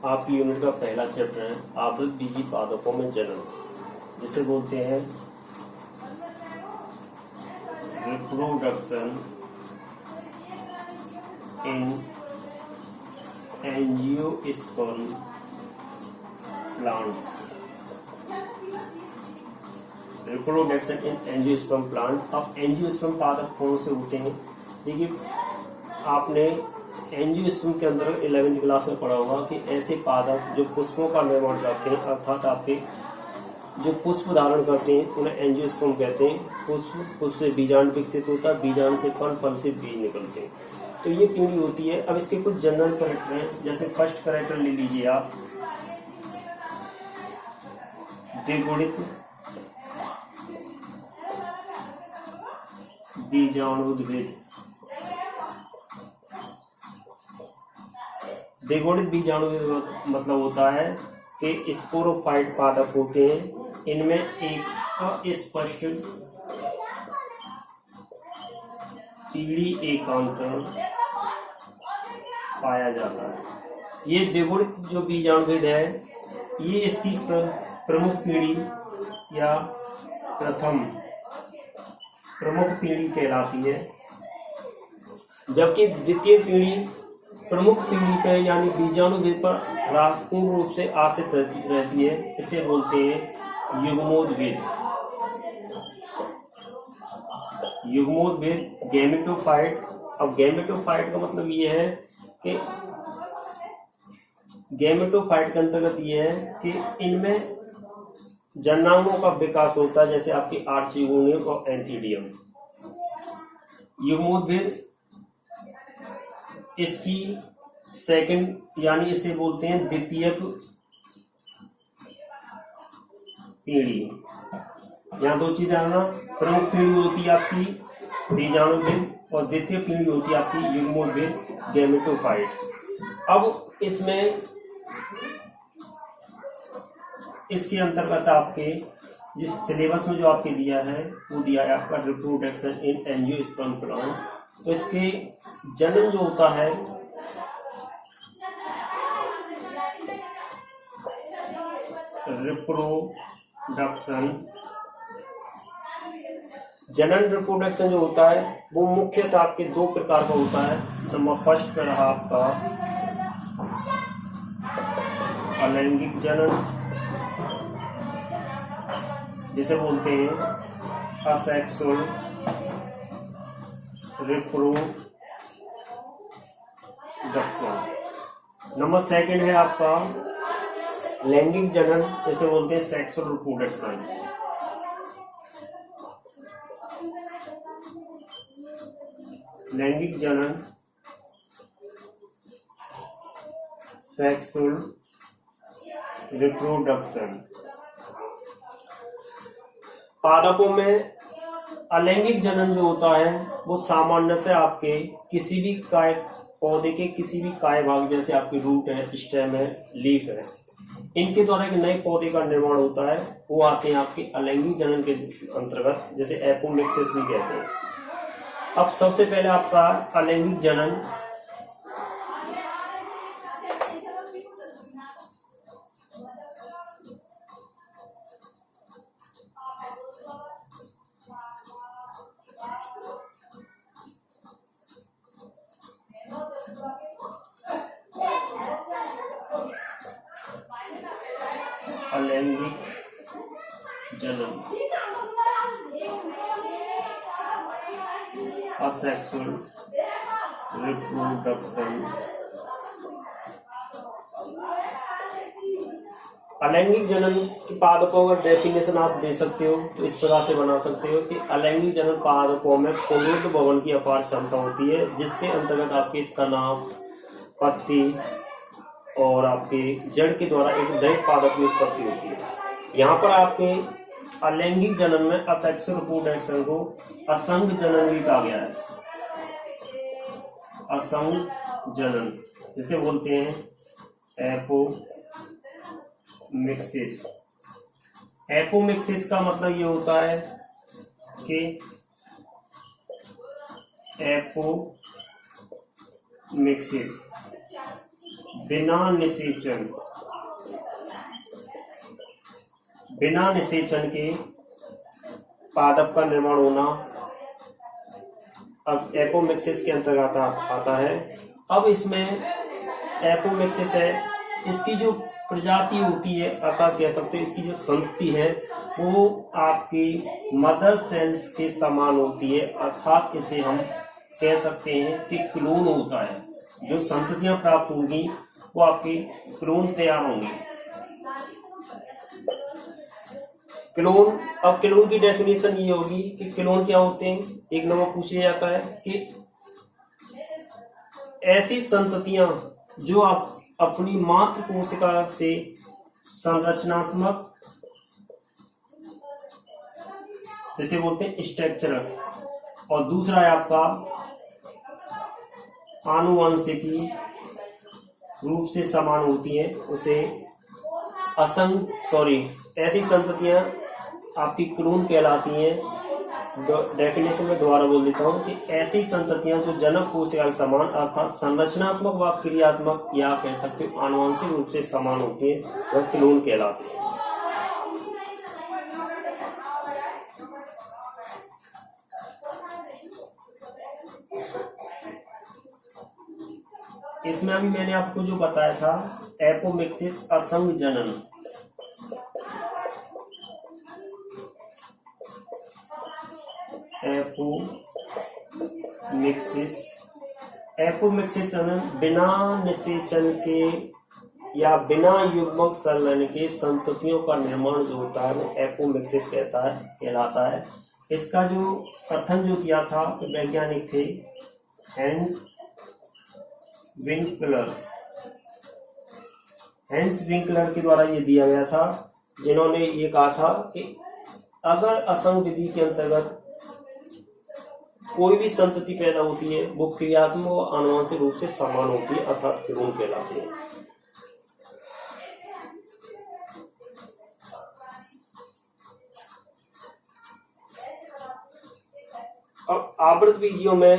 आपकी यूनिट का पहला चैप्टर है आवृत बीजी पादपों में जनन, जिसे बोलते हैं reproduction in angiosperm plants. Reproduction in angiosperm plant. अब एंजियोस्पर्म पादप कौन से होते हैं? देखिए, आपने एंजियोस्पर्म के अंदर 11वीं क्लास में पढ़ा होगा कि ऐसे पादप जो पुष्पों का निर्माण करते हैं, अर्थात आपके जो पुष्प धारण करते हैं उन्हें एंजियोस्पर्म कहते हैं। पुष्प से बीजांड विकसित होता है, बीजांड से फल, फल से बीज निकलते हैं, तो ये पीढ़ी होती है। अब इसके कुछ जनरल कैरेक्टर हैं, जैसे फर्स्ट कैरेक्टर ले लीजिए आप, द्विगुणित बीजाणुद्भिद। द्विगुणित बीजाणुद्भिद मतलब होता है कि स्पोरोफाइट पादप होते हैं, इनमें एक अस्पष्ट पीढ़ी एकांतर पाया जाता है। ये द्विगुणित जो बीजाणुद्भिद है, ये इसकी प्रमुख पीढ़ी या प्रमुख पीढ़ी कहलाती है, जबकि द्वितीय पीढ़ी प्रमुख पीढ़ी पे यानी बीजाणुद्भिद पर पूर्ण रूप से आश्रित रहती है। इसे बोलते हैं युग्मोद्भिद। युग्मोद्भिद गैमेटोफाइट। अब गैमेटोफाइट का मतलब ये है कि गैमेटोफाइट के अंतर्गत ये है कि इनमें जननांगों का विकास होता है, जैसे आपकी आर्चिगोनियम और एंथीडियम। युग्मोद्भिद इसकी सेकंड यानी इसे बोलते हैं द्वितीयक पीढ़ी। यहाँ दो चीज जानना, प्रमुख पीढ़ी होती है आपकी बीजाणुद्भिद और द्वितीय पीढ़ी होती है आपकी युग्मोद्भिद गैमेटोफाइट। अब इसमें इसके अंतर्गत आपके जिस सिलेबस में जो आपके दिया है वो दिया है आपका रिप्रोडक्शन इन एंजियोस्पर्म प्लांट। तो इसके जनन जो होता है रिप्रोडक्शन जो होता है वो मुख्यतः आपके दो प्रकार का होता है। नंबर फर्स्ट पर रहा आपका अलैंगिक जनन, जिसे बोलते हैं असेक्सुअल रिप्रोडक्शन। नंबर सेकंड है आपका लैंगिक जनन, जिसे बोलते हैं सेक्सुअल रिप्रोडक्शन। लैंगिक जनन, सेक्सुअल रिप्रोडक्शन। पादपों में अलैंगिक जनन जो होता है वो सामान्य से आपके किसी भी पौधे के किसी भी काय भाग, जैसे आपकी रूट है, स्टेम है, लीफ है, इनके द्वारा एक नए पौधे का निर्माण होता है, वो आते हैं आपके अलैंगिक जनन के अंतर्गत, जैसे एपोमिक्सिस भी कहते हैं। अब सबसे पहले आपका अलैंगिक जनन अलैंगिक जनन असेक्सुअल रिप्रोडक्शन। अलैंगिक जनन की पादपों का डेफिनेशन आप दे सकते हो तो इस प्रकार से बना सकते हो कि अलैंगिक जनन पादपों में पुनरुत्थ भवन की अपार क्षमता होती है, जिसके अंतर्गत आपके तना, पत्ती और आपके जड़ के द्वारा एक नए पादप की उत्पत्ति होती है। यहाँ पर आपके अलैंगिक जनन में असेक्सुअल रिप्रोडक्शन को असंग जनन भी कहा गया है। असंग जनन जिसे बोलते हैं एपोमिक्सिस। एपोमिक्सिस का मतलब ये होता है कि एपोमिक्सिस बिना निषेचन के पादप का निर्माण होना अब एपोमिक्सिस के अंतर्गत आता है। अब इसमें एपोमिक्सिस है, इसकी जो प्रजाति होती है अर्थात कह सकते हैं इसकी जो संतति है वो आपकी मदर सेल्स के समान होती है, अर्थात इसे हम कह सकते हैं कि क्लोन होता है। जो संततियां प्राप्त होंगी वो आपकी क्लोन तैयार होंगी। क्लोन, अब क्लोन की डेफिनेशन ये होगी कि क्लोन क्या होते हैं। एक नंबर पूछा जाता है कि ऐसी संततियां जो आप अपनी मातृ कोशिका से संरचनात्मक, जैसे बोलते हैं स्ट्रक्चरल, और दूसरा है आपका आनुवंशिकी रूप से समान होती है, उसे ऐसी संततियां आपकी क्लोन कहलाती हैं। डेफिनेशन में दोबारा बोल देता हूं कि ऐसी संततियां जो जनक कोशिका समान अर्थात संरचनात्मक व क्रियात्मक या कह सकते हो आनुवंशिक रूप से समान होती है वह क्लोन कहलाती है। इसमें अभी मैंने आपको जो बताया था एपोमिक्सिस असंग जनन, एपोमिक्सिस बिना निषेचन के या बिना युग्मक संलयन के संततियों का निर्माण जो होता है वो एपोमिक्सिस कहलाता है। इसका जो कथन जो किया था वैज्ञानिक थे हैंस विंकलर के द्वारा ये दिया गया था, जिन्होंने ये कहा था कि अगर असंग विधि के अंतर्गत कोई भी संतति पैदा होती है वो क्रियात्मक और आनुवंशिक रूप से समान होती है अर्थात क्लोन कहलाती है। अब आवृत बीजियों में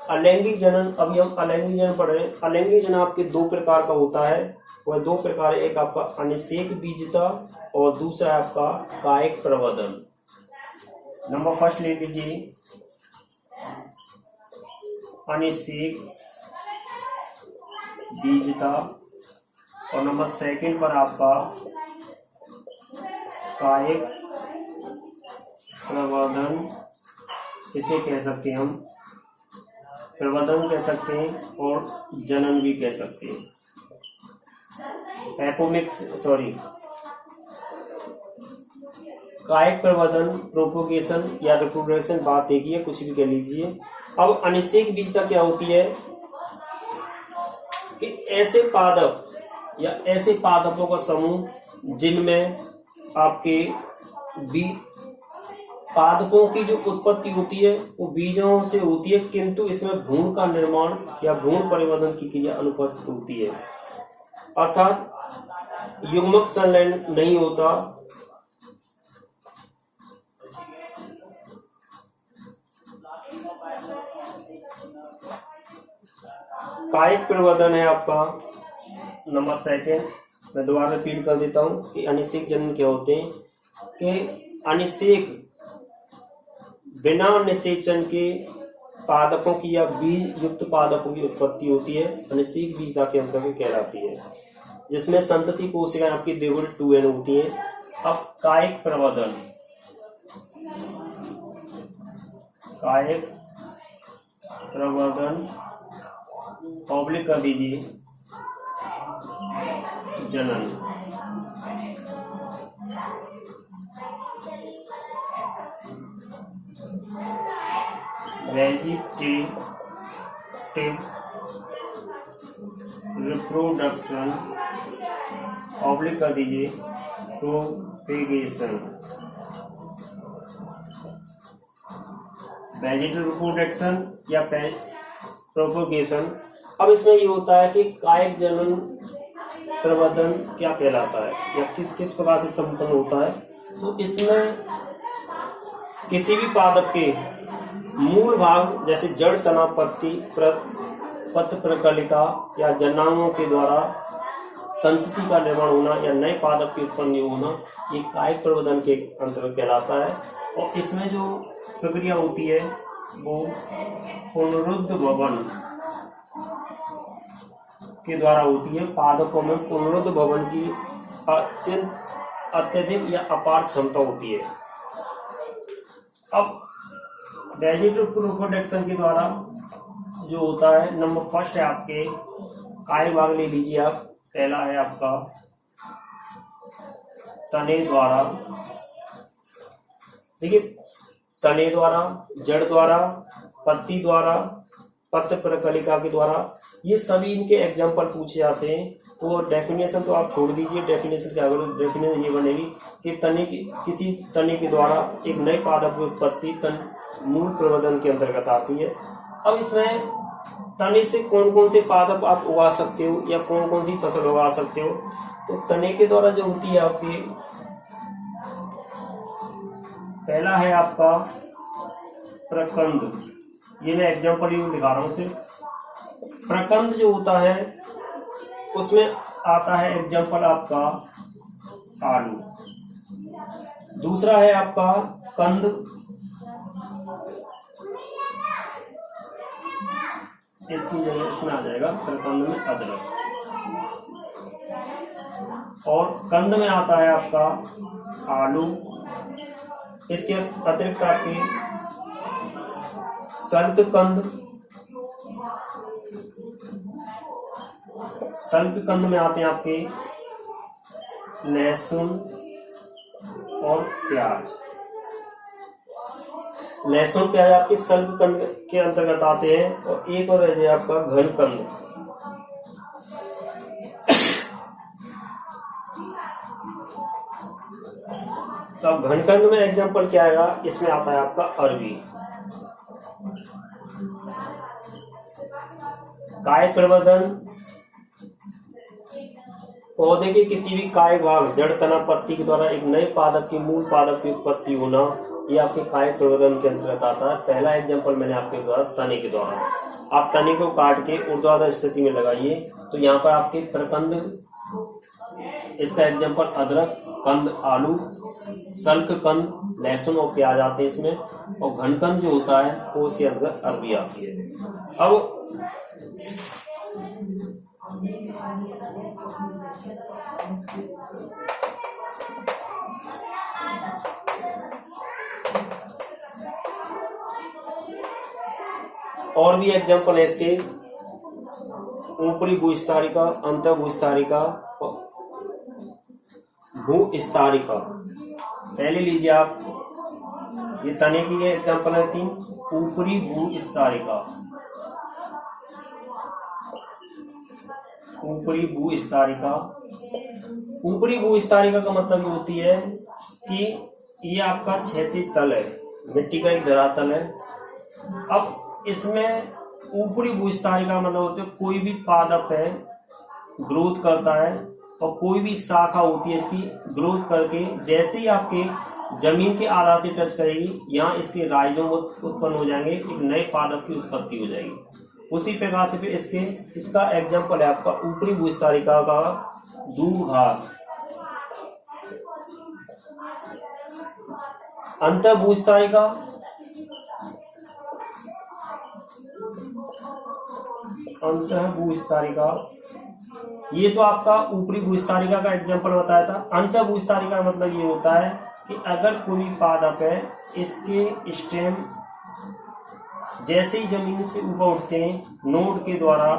अलैंगिक जनन, अभी हम अलैंगिक जनन पढ़ रहे हैं। अलैंगिक जनन आपके दो प्रकार का होता है, वह दो प्रकार है, एक आपका अनिषेक बीजता और दूसरा आपका कायिक प्रवर्धन। नंबर फर्स्ट ले लीजिए अनिषेक बीजता और नंबर सेकंड पर आपका कायिक प्रवर्धन। इसे कह सकते हैं हम प्रवर्धन कह सकते हैं और जनन भी कह सकते हैं। कायिक प्रवर्धन, प्रोपोगेशन या रिप्रोडक्शन, बात एक ही है, कुछ भी कह लीजिए। अब अनिषेक बीजता क्या होती है कि ऐसे पादप या ऐसे पादपों का समूह जिनमें आपके पादपों की जो उत्पत्ति होती है वो बीजों से होती है, किंतु इसमें भ्रूण का निर्माण या भ्रूण परिवर्तन की क्रिया अनुपस्थित होती है, अर्थात युग्मक संलयन नहीं होता। कायिक प्रवर्धन है आपका नंबर सेकंड। मैं दोबारा रिपीट कर देता हूं कि अनिषेक जनन क्या होते हैं कि अनिषेक बिना निषेचन के पादपों की या बीज युक्त पादपों की उत्पत्ति होती है, अनिषेक बीजता के अंतर्गत कहलाती है, जिसमें संतति कोशिकाएं आपकी द्विगुण 2n होती है। अब कायिक प्रवर्धन, ऑब्लिक कर दीजिए जनन। वेजिटेटिव रिप्रोडक्शन, ऑब्लिक कर दीजिए प्रोपेगेशन। वेजिटेटिव रिप्रोडक्शन या प्रोपोगेशन। अब इसमें ये होता है कि कायिक जनन प्रवर्धन क्या कहलाता है या किस प्रकार से संपन्न होता है। तो इसमें किसी भी पादप के मूल भाग जैसे जड़, तना, पत्ती, पत्र प्रकलिका या जन्नांगों के द्वारा संतति का निर्माण होना या नए पादप की उत्पत्ति होना, ये कायिक प्रवर्धन के अंतर्गत कहलाता है। और इसमें जो प्रक्रिया होती है वो पुनरुद्ध भवन के द्वारा होती है। पादपों में पुनरुद्ध भवन की अत्यधिक या अपार क्षमता होती है। अब वेजिटेटिव रिप्रोडक्शन के द्वारा जो होता है, नंबर फर्स्ट है आपके काय भाग ले लीजिए आप। पहला है आपका तने द्वारा, देखिए तने द्वारा, जड़ द्वारा, पत्ती द्वारा, पत्र प्रकलिका के द्वारा, ये सभी इनके एग्जाम्पल पूछे जाते हैं। तो डेफिनेशन तो आप छोड़ दीजिए, डेफिनेशन क्या करो, डेफिनेशन ये बनेगी कि तने की किसी तने के द्वारा एक नए पादप की उत्पत्ति तन मूल प्रवर्धन के अंतर्गत आती है। अब इसमें तने से कौन कौन से पादप आप उगा सकते हो या कौन कौन सी फसल उगा सकते हो। तो तने के द्वारा जो होती है आपकी, पहला है आपका प्रकंद, ये मैं एग्जांपल ही दिखा रहा हूं सिर्फ। प्रकंद जो होता है उसमें आता है एग्जांपल आपका आलू। दूसरा है आपका कंद, इसकी जगह इसमें आ जाएगा प्रकंद में अदरक। और कंद में आता है आपका आलू। इसके अतिरिक्त आपके सल्ककंद, सल्ककंद में आते हैं आपके लहसुन और प्याज। लहसुन प्याज आपके सल्ककंद के अंतर्गत आते हैं। और एक और है आपका घनकंद। तो अब घनकंद में एग्जांपल क्या आएगा, इसमें आता है आपका अरबी। काय प्रवर्धन, पौधे के किसी भी काय भाग, जड़, तना, पत्ती के द्वारा एक नए पादप की मूल पादप की उत्पत्ति होना, ये आपके काय प्रवर्धन के अंतर्गत आता है। पहला एग्जांपल मैंने आपके द्वारा तने के द्वारा, आप तने को काट के ऊर्ध्वाधर स्थिति में लगाइए तो यहाँ पर आपके प्रकंद, इसका एग्जांपल अदरक, कंद आलू, सल्क कंद लहसुन और प्याज आते हैं इसमें। और घनकंद जो होता है वो उसके अंदर अरबी आती है। अब और भी एग्जांपल है इसके, ऊपरी भूस्तारिका, अंत भूस्तारिका, भूस्तारिका। पहले लीजिए आप, ये तने की एग्जांपल है 3। ऊपरी भूस्तारिका, ऊपरी भूस्तारिका। ऊपरी भूस्तारिका का मतलब ये होती है कि ये आपका क्षैतिज तल है, मिट्टी का एक धरातल है। अब इसमें ऊपरी भूस्तारिका मतलब होती है कोई भी पादप है ग्रोथ करता है और कोई भी शाखा होती है इसकी ग्रोथ करके जैसे ही आपके जमीन के आधार से टच करेगी, यहाँ इसके राइजोम उत्पन्न हो जाएंगे, एक नए पादप की उत्पत्ति हो जाएगी। उसी प्रकार से फिर इसका एग्जाम्पल है आपका ऊपरी भूस्तारिका का दूघास। अंत भूस्तारिका, अंत भूस्तारिका, ये तो आपका ऊपरी भूस्तारिका का एग्जाम्पल बताया था। अंत भूस्तारिका मतलब ये होता है कि अगर कोई पादप है, इसके स्टेम जैसे ही जमीन से ऊपर उठते हैं, नोड के द्वारा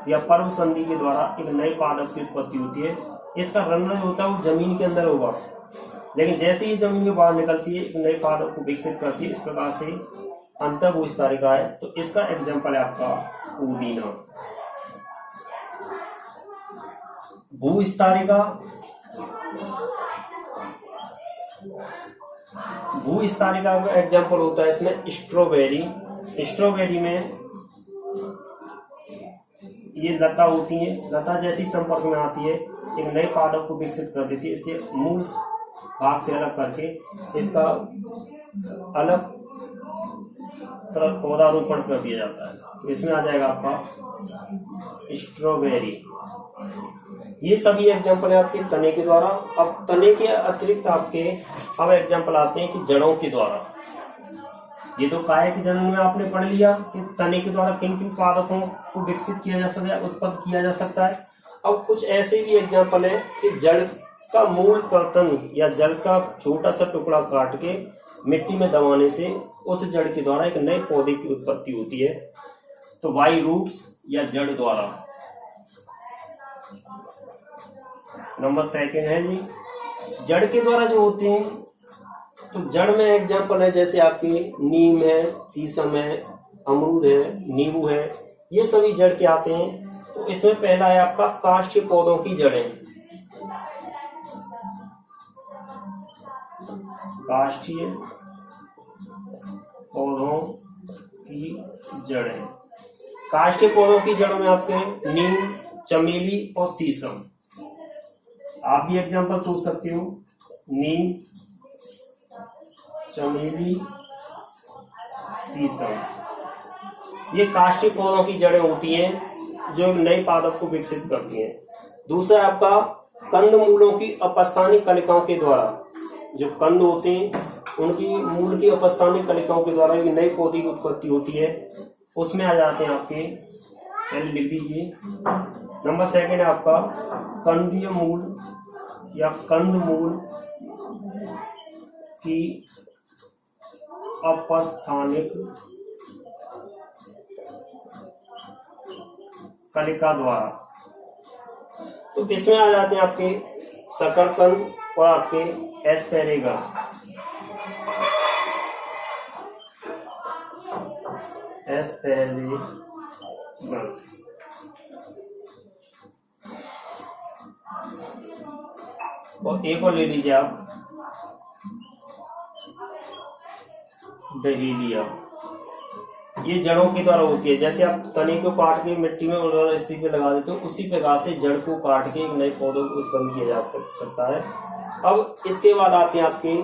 या पर्व संधि के द्वारा एक नए पादप की उत्पत्ति होती है। इसका रंध्र जो होता है वो जमीन के अंदर होगा, लेकिन जैसे ही जमीन के बाहर निकलती है एक नए पादप को विकसित करती है। इस प्रकार से अंत भूस्तारिका है। तो इसका एग्जाम्पल है आपका पुदीना। भूस्तारिका, भूस्तारिका का एग्जाम्पल होता है इसमें स्ट्रॉबेरी। स्ट्रॉबेरी में ये लता होती है, लता जैसी संपर्क में आती है एक नए पादप को विकसित कर देती है। इसे मूल भाग से अलग करके इसका अलग पौधारोपण कर दिया जाता है। तो इसमें आ जाएगा आपका स्ट्रॉबेरी। ये सभी एग्जाम्पल है आपके तने के द्वारा। अब तने के अतिरिक्त आपके अब एग्जाम्पल आते हैं कि जड़ों के द्वारा। ये तो काय के जनन में आपने पढ़ लिया कि तने के द्वारा किन किन पादपों को विकसित किया जा सकता है, उत्पन्न किया जा सकता है। अब कुछ ऐसे भी एग्जाम्पल है कि जड़ का मूल कर्तन या जड़ का छोटा सा टुकड़ा काट के मिट्टी में दबाने से उस जड़ के द्वारा एक नए पौधे की उत्पत्ति होती है, तो बाई रूट्स या जड़ द्वारा। नंबर सेकंड है जी, जड़ के द्वारा जो होते हैं, तो जड़ में एग्जाम्पल है जैसे आपके नीम है, शीशम है, अमरूद है, नींबू है, ये सभी जड़ के आते हैं। तो इसमें पहला है आपका काष्ठीय पौधों की जड़ें। काष्ठीय पौधों की जड़ें, काष्ठीय पौधों की जड़ों में आपके नीम, चमेली और शीशम। आप भी एग्जाम्पल सोच सकते हो, नीम, चमेली, शीशम, ये काष्ठीय पौधों की जड़ें होती हैं जो नए पादप को विकसित करती हैं। दूसरा आपका कंदमूलों की अपस्थानिक कलिकाओं के द्वारा, जो कंद होते हैं उनकी मूल की अपस्थानिक कलिकाओं के द्वारा एक नए पौधे की उत्पत्ति होती है, उसमें आ जाते हैं आपके, पहले लिख दीजिए। नंबर सेकंड है आपका कंदीय मूल या कंदमूल की अपस्थानिक कलिका द्वारा। तो इसमें आ जाते हैं आपके शकरकंद और आपके एस्पेरेगस। एस्पेरेगस और एक और ले लीजिए आप, डहेलिया। ये जड़ों के द्वारा होती है। जैसे आप तने को काट के मिट्टी में उर्वरा स्थिति पे लगा देते हो, उसी प्रकार से जड़ को काट के एक नए पौधों को उत्पन्न किया जा सकता है। अब इसके बाद आते हैं आपके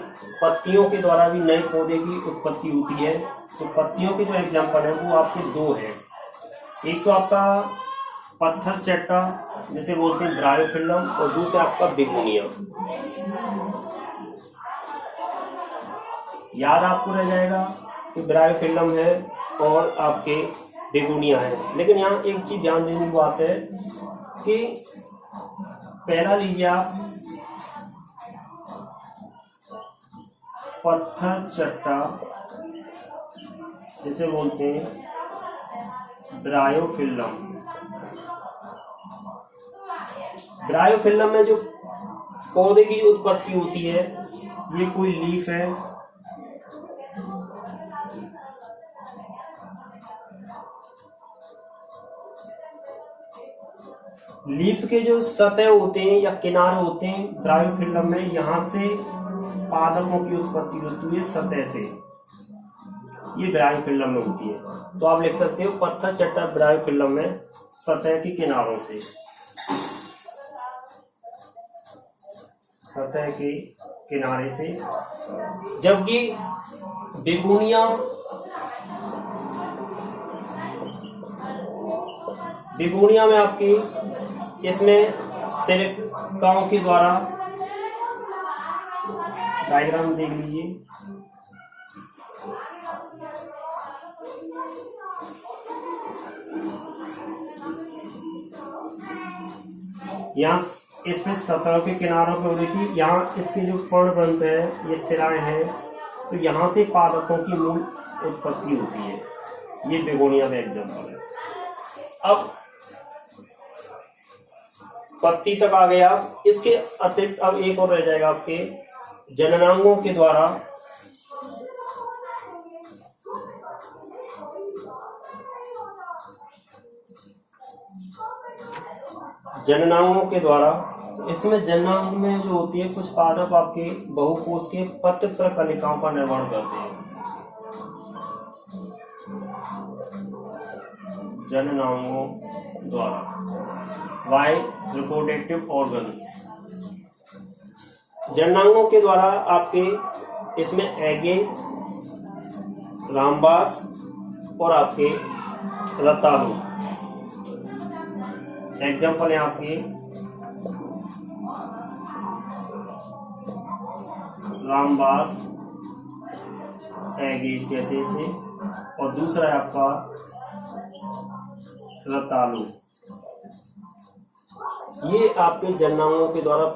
पत्तियों के द्वारा भी नए पौधे की उत्पत्ति होती है। तो पत्तियों के जो एग्जाम्पल है वो आपके दो है। एक तो आपका पत्थर चट्टा जिसे बोलते हैं ब्रायोफिल्लम, और दूसरा आपका बिगोनिया। याद आपको रह जाएगा कि ब्रायोफिल्लम है और आपके बिगोनिया है। लेकिन यहाँ एक चीज ध्यान देने की बात है कि पहला लीजिए आप पत्थर चट्टा जिसे बोलते हैं ब्रायोफिल्लम। ब्रायोफिल्लम में जो पौधे की उत्पत्ति होती है, ये कोई लीफ है, लीफ के जो सतह होते हैं या किनारे होते हैं ब्रायोफिल्लम में, यहां से पादपों की उत्पत्ति होती है सतह से, ये ब्रायोफिल्लम में होती है। तो आप लिख सकते हो पत्थर चट्टा ब्रायोफिल्लम में सतह के किनारों से, सतह के किनारे से। जबकि बिगोनिया में आपकी इसमें सिलिकाओं के द्वारा, डायग्राम देख लीजिए, यहाँ इसमें सतह के किनारों पे हो रही थी, यहाँ इसके जो पर्ण बनते हैं ये सिराएं हैं, तो यहाँ से पादपों की मूल उत्पत्ति होती है। ये बेगोनिया का एग्जाम्पल है। अब पत्ती तक आ गया। इसके अतिरिक्त अब एक और रह जाएगा आपके जननांगों के द्वारा। जननांगों के द्वारा, तो इसमें जननांग में जो होती है कुछ पादप आपके बहुकोश के पत्र प्रकलिकाओं का निर्माण करते हैं। जननांगों द्वारा बाय रिप्रोडक्टिव ऑर्गन्स। जननांगों के द्वारा आपके इसमें एगेज, रामबास और आपके रतालू। एग्जाम्पल है आपकी रामबास, एगेज कहते हैं इसे, और दूसरा है आपका रतालू। ये आपके जननांगों के द्वारा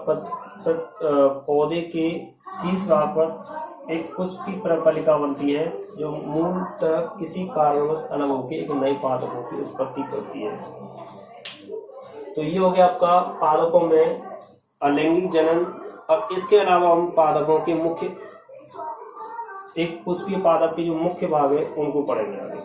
पौधे के शीर्ष भाग पर एक पुष्पी प्रकलिका बनती है जो मूलतः किसी कारणवश अलग होकर एक नए पादपों की उत्पत्ति करती है। तो ये हो गया आपका पादपों में अलैंगिक जनन। अब इसके अलावा हम पादपों के मुख्य एक पुष्पीय पादप के जो मुख्य भाग है उनको पढ़ेंगे आगे।